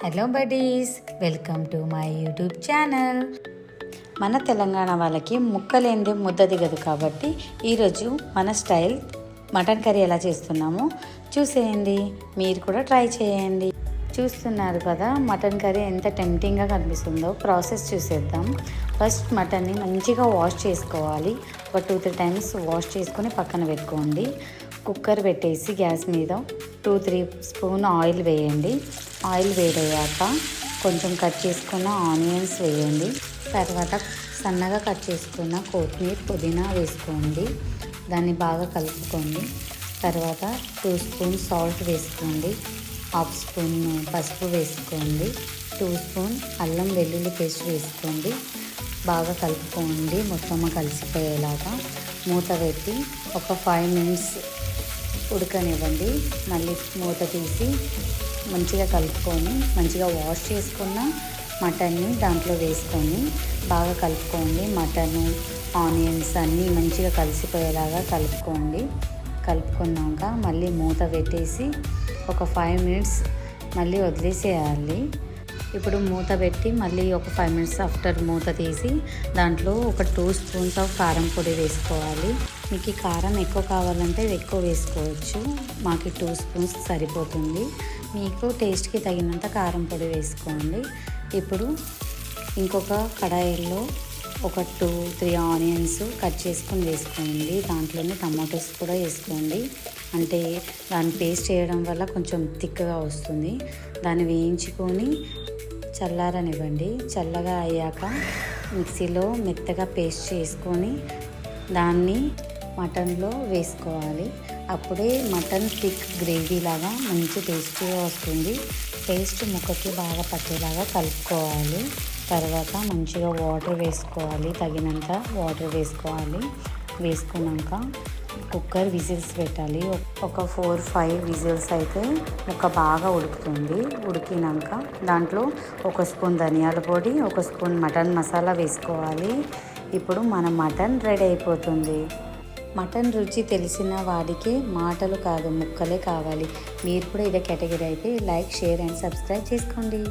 Hello buddies, welcome to my YouTube channel. మన తెలంగాణ వాళ్ళకి ముక్కలేందే ముద్ద దిగదు కాబట్టి ఈరోజు మన స్టైల్ మటన్ కర్రీ ఎలా చేస్తున్నామో చూసేయండి. మీరు కూడా ట్రై చేయండి. చూస్తున్నారు కదా మటన్ కర్రీ ఎంత టెంప్టింగ్గా కనిపిస్తుందో. ప్రాసెస్ చూసేద్దాం. ఫస్ట్ మటన్ని మంచిగా వాష్ చేసుకోవాలి. ఒక 2-3 టైమ్స్ వాష్ చేసుకొని పక్కన పెట్టుకోండి. కుక్కర్ పెట్టేసి గ్యాస్ మీద 2-3 స్పూన్ ఆయిల్ వేయండి. ఆయిల్ వేడయ్యాక కొంచెం కట్ చేసుకున్న ఆనియన్స్ వేయండి. తర్వాత సన్నగా కట్ చేసుకున్న కొత్తిమీర, పుదీనా వేసుకోండి. దాన్ని బాగా కలుపుకోండి. తర్వాత 2 స్పూన్ సాల్ట్ వేసుకోండి. 1/2 స్పూన్ పసుపు వేసుకోండి. 2 స్పూన్ అల్లం వెల్లుల్లి పేస్ట్ వేసుకోండి. బాగా కలుపుకోండి, మొత్తం కలిసిపోయేలాగా. మూత పెట్టి ఒక 5 మినిట్స్ ఉడకనివ్వండి. మళ్ళీ మూత తీసి మంచిగా కలుపుకొని మంచిగా వాష్ చేసుకున్న మటన్ని దాంట్లో వేసుకొని బాగా కలుపుకోండి. మటను, ఆనియన్స్ అన్నీ మంచిగా కలిసిపోయేలాగా కలుపుకోండి. కలుపుకున్నాక మళ్ళీ మూత పెట్టేసి ఒక 5 మినిట్స్ మళ్ళీ వదిలేసేయాలి. ఇప్పుడు మూత పెట్టి మళ్ళీ ఒక 5 మినిట్స్ ఆఫ్టర్ మూత తీసి దాంట్లో ఒక 2 స్పూన్స్ ఆఫ్ కారం పొడి వేసుకోవాలి. మీకు ఈ కారం ఎక్కువ కావాలంటే ఎక్కువ వేసుకోవచ్చు. మాకు 2 స్పూన్స్ సరిపోతుంది. మీకు టేస్ట్కి తగినంత కారం పొడి వేసుకోండి. ఇప్పుడు ఇంకొక కడాయిలో ఒక 2-3 ఆనియన్స్ కట్ చేసుకొని వేసుకోండి. దాంట్లోనే టమాటోస్ కూడా వేసుకోండి. అంటే దాన్ని పేస్ట్ చేయడం వల్ల కొంచెం థిక్గా వస్తుంది. దాన్ని వేయించుకొని చల్లారనివ్వండి. చల్లగా అయ్యాక మిక్సీలో మెత్తగా పేస్ట్ చేసుకొని దాన్ని మటన్లో వేసుకోవాలి. అప్పుడే మటన్ థిక్ గ్రేవీ లాగా మంచి టేస్టీగా వస్తుంది. పేస్ట్ ముక్కకి బాగా పట్టేలాగా కలుపుకోవాలి. తర్వాత మంచిగా వాటర్ వేసుకోవాలి, తగినంత వాటర్ వేసుకోవాలి. వేసుకున్నాక కుక్కర్ విజిల్స్ పెట్టాలి. ఒక 4-5 విజిల్స్ అయితే ముక్క బాగా ఉడుకుతుంది. ఉడికినాక దాంట్లో 1 స్పూన్ ధనియాల పొడి, 1 స్పూన్ మటన్ మసాలా వేసుకోవాలి. ఇప్పుడు మన మటన్ రెడీ అయిపోతుంది. మటన్ రుచి తెలిసిన వాడికి మాటలు కాదు ముక్కలే కావాలి. మీరు కూడా ఇదే కేటగిరీ అయితే లైక్, షేర్ అండ్ సబ్స్క్రైబ్ చేసుకోండి.